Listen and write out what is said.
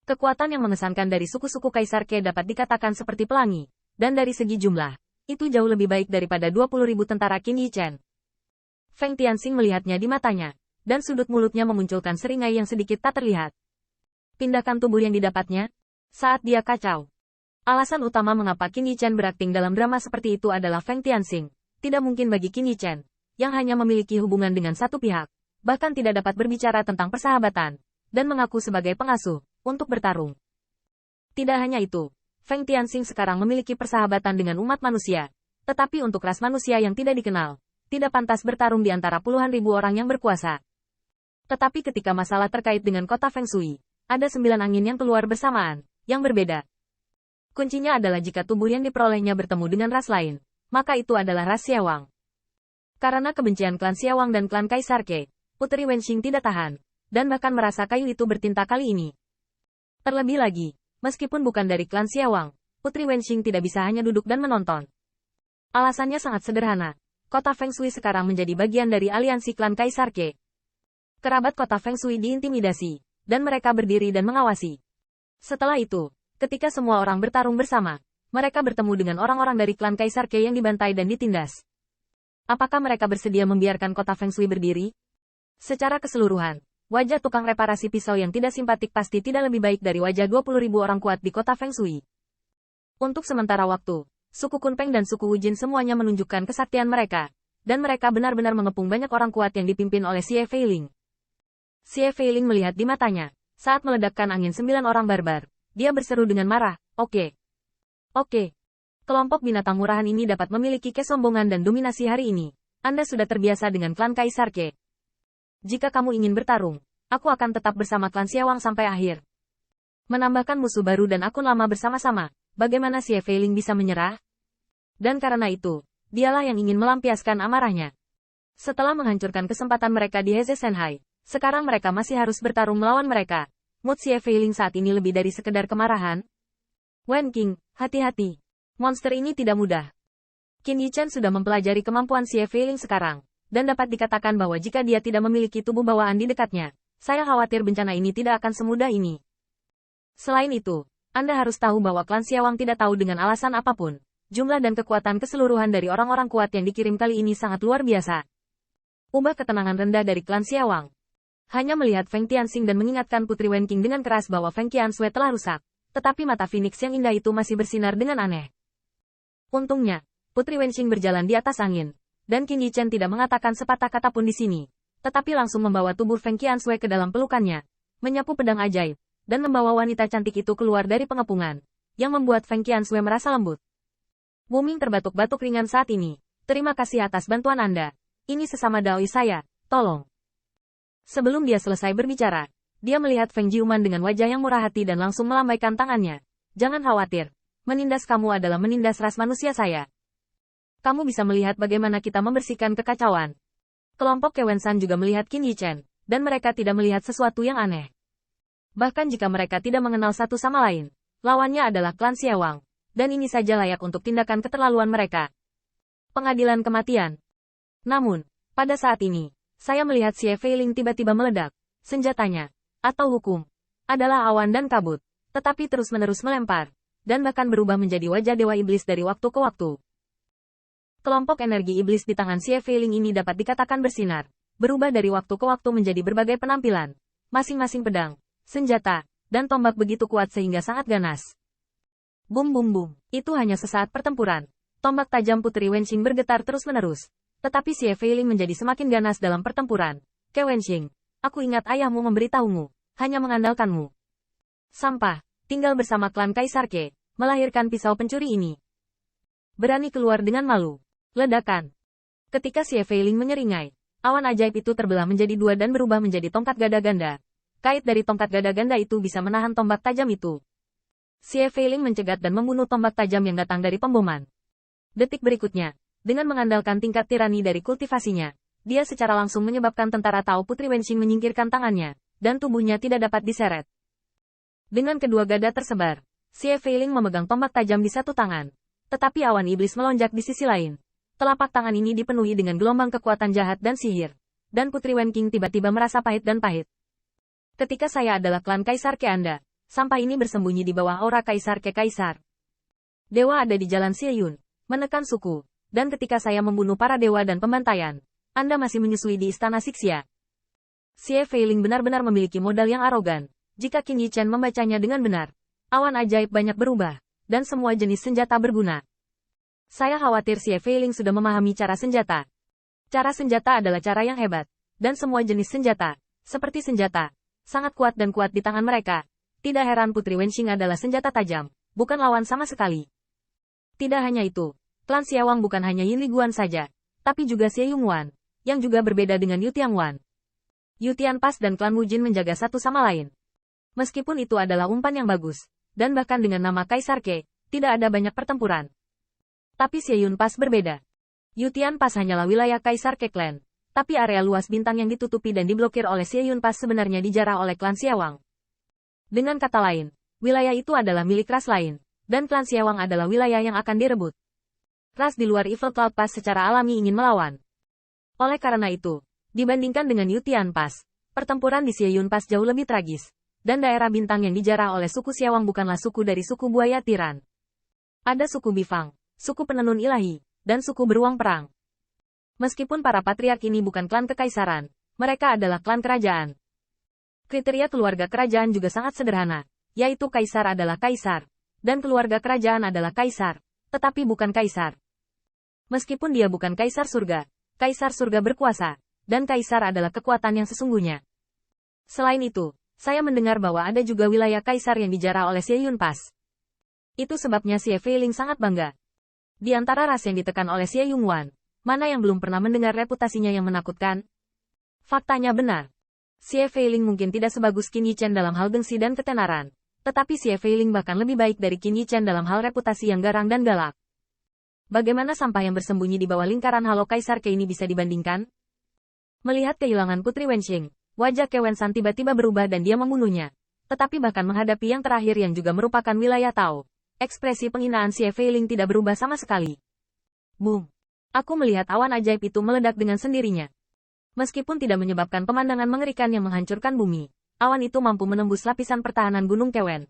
Kekuatan yang mengesankan dari suku-suku Kaisar Ke dapat dikatakan seperti pelangi, dan dari segi jumlah, itu jauh lebih baik daripada 20.000 tentara Qin Yi Chen. Feng Tianxing melihatnya di matanya, dan sudut mulutnya memunculkan seringai yang sedikit tak terlihat. Pindahkan tubuh yang didapatnya saat dia kacau. Alasan utama mengapa Qin Yi Chen berakting dalam drama seperti itu adalah Feng Tianxing. Tidak mungkin bagi Qin Yi Chen, yang hanya memiliki hubungan dengan satu pihak, bahkan tidak dapat berbicara tentang persahabatan, dan mengaku sebagai pengasuh, untuk bertarung. Tidak hanya itu, Feng Tianxing sekarang memiliki persahabatan dengan umat manusia, tetapi untuk ras manusia yang tidak dikenal, tidak pantas bertarung di antara puluhan ribu orang yang berkuasa. Tetapi ketika masalah terkait dengan kota Feng Shui, ada 9 angin yang keluar bersamaan, yang berbeda. Kuncinya adalah jika tubuh yang diperolehnya bertemu dengan ras lain, maka itu adalah ras Xiawang. Karena kebencian klan Xiawang dan klan Kaisar Ke, Putri Wenxing tidak tahan, dan bahkan merasa kayu itu bertinta kali ini. Terlebih lagi, meskipun bukan dari klan Xiawang, Putri Wenxing tidak bisa hanya duduk dan menonton. Alasannya sangat sederhana. Kota Feng Shui sekarang menjadi bagian dari aliansi klan Kaisar Ke. Kerabat kota Feng Shui diintimidasi, dan mereka berdiri dan mengawasi. Setelah itu, ketika semua orang bertarung bersama, mereka bertemu dengan orang-orang dari klan Kaisar Ke yang dibantai dan ditindas. Apakah mereka bersedia membiarkan kota Feng Shui berdiri? Secara keseluruhan, wajah tukang reparasi pisau yang tidak simpatik pasti tidak lebih baik dari wajah 20.000 orang kuat di kota Feng Shui. Untuk sementara waktu, suku Kunpeng dan suku Wujin semuanya menunjukkan kesaktian mereka, dan mereka benar-benar mengepung banyak orang kuat yang dipimpin oleh Xie Feiling. Xie Feiling melihat di matanya, saat meledakkan angin 9 orang barbar, dia berseru dengan marah, "Oke. Oke. Kelompok binatang murahan ini dapat memiliki kesombongan dan dominasi hari ini. Anda sudah terbiasa dengan klan Kaisar Ke. Jika kamu ingin bertarung, aku akan tetap bersama klan Xiawang sampai akhir." Menambahkan musuh baru dan akun lama bersama-sama, bagaimana Xie Feiling bisa menyerah? Dan karena itu, dialah yang ingin melampiaskan amarahnya. Setelah menghancurkan kesempatan mereka di Heze Shanhai, sekarang mereka masih harus bertarung melawan mereka. Mood Xie Feiling saat ini lebih dari sekedar kemarahan. Wen Qing, hati-hati. Monster ini tidak mudah. Qin Yi Chen sudah mempelajari kemampuan Xie Feiling sekarang, dan dapat dikatakan bahwa jika dia tidak memiliki tubuh bawaan di dekatnya, saya khawatir bencana ini tidak akan semudah ini. Selain itu, Anda harus tahu bahwa klan Xiawang tidak tahu dengan alasan apapun. Jumlah dan kekuatan keseluruhan dari orang-orang kuat yang dikirim kali ini sangat luar biasa. Ubah ketenangan rendah dari klan Xiawang. Hanya melihat Feng Tianxing dan mengingatkan Putri Wen Qing dengan keras bahwa Feng Qianshui telah rusak, tetapi mata Phoenix yang indah itu masih bersinar dengan aneh. Untungnya, Putri Wenxing berjalan di atas angin, dan Qin Yi Chen tidak mengatakan sepatah kata pun di sini, tetapi langsung membawa tubuh Feng Qianshui ke dalam pelukannya, menyapu pedang ajaib, dan membawa wanita cantik itu keluar dari pengepungan, yang membuat Feng Qianshui merasa lembut. Wuming terbatuk-batuk ringan saat ini. "Terima kasih atas bantuan Anda. Ini sesama Daoi saya, tolong." Sebelum dia selesai berbicara, dia melihat Feng Jiuman dengan wajah yang murah hati dan langsung melambaikan tangannya. "Jangan khawatir. Menindas kamu adalah menindas ras manusia saya. Kamu bisa melihat bagaimana kita membersihkan kekacauan." Kelompok Kewensan juga melihat Qin Yi Chen, dan mereka tidak melihat sesuatu yang aneh. Bahkan jika mereka tidak mengenal satu sama lain, lawannya adalah klan Xiawang, dan ini saja layak untuk tindakan keterlaluan mereka. Pengadilan kematian. Namun, pada saat ini, saya melihat Xie Feiling tiba-tiba meledak. Senjatanya, atau hukum, adalah awan dan kabut, tetapi terus-menerus melempar, dan bahkan berubah menjadi wajah Dewa Iblis dari waktu ke waktu. Kelompok energi iblis di tangan Xie Feiling ini dapat dikatakan bersinar, berubah dari waktu ke waktu menjadi berbagai penampilan, masing-masing pedang, senjata, dan tombak begitu kuat sehingga sangat ganas. Bum bum bum, itu hanya sesaat pertempuran. Tombak tajam Putri Wenxing bergetar terus-menerus, tetapi Xie Feiling menjadi semakin ganas dalam pertempuran. "Ke Wenxing, aku ingat ayahmu memberitahumu, hanya mengandalkanmu. Sampah, tinggal bersama klan Kaisar Ke, melahirkan pisau pencuri ini. Berani keluar dengan malu." Ledakan. Ketika Xie Feiling menyeringai, awan ajaib itu terbelah menjadi dua dan berubah menjadi tongkat gada ganda. Kait dari tongkat gada ganda itu bisa menahan tombak tajam itu. Xie Feiling mencegat dan membunuh tombak tajam yang datang dari pemboman. Detik berikutnya, dengan mengandalkan tingkat tirani dari kultivasinya, dia secara langsung menyebabkan tentara Tao Putri Wenxing menyingkirkan tangannya, dan tubuhnya tidak dapat diseret. Dengan kedua gada tersebar, Xie Feiling memegang tombak tajam di satu tangan, tetapi awan iblis melonjak di sisi lain. Telapak tangan ini dipenuhi dengan gelombang kekuatan jahat dan sihir, dan Putri Wen Qing tiba-tiba merasa pahit dan pahit. "Ketika saya adalah klan Kaisar Ke Anda, sampah ini bersembunyi di bawah aura Kaisar Ke Kaisar. Dewa ada di Jalan Xie Yun, menekan suku, dan ketika saya membunuh para dewa dan pembantaian, Anda masih menyusui di Istana Xixia. Xie Feiling benar-benar memiliki modal yang arogan. Jika Qin Yichen membacanya dengan benar, awan ajaib banyak berubah, dan semua jenis senjata berguna. Saya khawatir Xie Feiling sudah memahami cara senjata. Cara senjata adalah cara yang hebat, dan semua jenis senjata, seperti senjata, sangat kuat dan kuat di tangan mereka. Tidak heran Putri Wenxing adalah senjata tajam, bukan lawan sama sekali. Tidak hanya itu, klan Xiawang bukan hanya Yin Liguan saja, tapi juga Xie Yongwan, yang juga berbeda dengan Yu Tianwan. Yu Tianpas dan klan Mujin menjaga satu sama lain. Meskipun itu adalah umpan yang bagus, dan bahkan dengan nama Kaisar Ke, tidak ada banyak pertempuran. Tapi Xie Yunpas berbeda. Yu Tianpas hanyalah wilayah Kaisar Ke Clan, tapi area luas bintang yang ditutupi dan diblokir oleh Xie Yunpas sebenarnya dijarah oleh klan Xiawang. Dengan kata lain, wilayah itu adalah milik ras lain, dan klan Xiawang adalah wilayah yang akan direbut. Ras di luar Evil Cloud Pass secara alami ingin melawan. Oleh karena itu, dibandingkan dengan Yu Tianpas, pertempuran di Xie Yunpas jauh lebih tragis. Dan daerah bintang yang dijarah oleh suku Xiawang bukanlah suku dari suku buaya tiran. Ada suku Bifang, suku penenun ilahi, dan suku beruang perang. Meskipun para patriark ini bukan klan kekaisaran, mereka adalah klan kerajaan. Kriteria keluarga kerajaan juga sangat sederhana, yaitu kaisar adalah kaisar, dan keluarga kerajaan adalah kaisar, tetapi bukan kaisar. Meskipun dia bukan kaisar surga berkuasa, dan kaisar adalah kekuatan yang sesungguhnya. Selain itu, saya mendengar bahwa ada juga wilayah kaisar yang dijarah oleh Xie Yunpas. Itu sebabnya Xie Feiling sangat bangga. Di antara ras yang ditekan oleh Xie Yongwan, mana yang belum pernah mendengar reputasinya yang menakutkan? Faktanya benar. Xie Feiling mungkin tidak sebagus Qin Yichen dalam hal gengsi dan ketenaran, tetapi Xie Feiling bahkan lebih baik dari Qin Yichen dalam hal reputasi yang garang dan galak. Bagaimana sampah yang bersembunyi di bawah lingkaran halo Kaisar Ke ini bisa dibandingkan? Melihat kehilangan Putri Wenxing, wajah Ke Wensan tiba-tiba berubah dan dia membunuhnya. Tetapi bahkan menghadapi yang terakhir yang juga merupakan wilayah Tao, ekspresi penghinaan Xie Feiling tidak berubah sama sekali. Boom! Aku melihat awan ajaib itu meledak dengan sendirinya. Meskipun tidak menyebabkan pemandangan mengerikan yang menghancurkan bumi, awan itu mampu menembus lapisan pertahanan Gunung Kewen.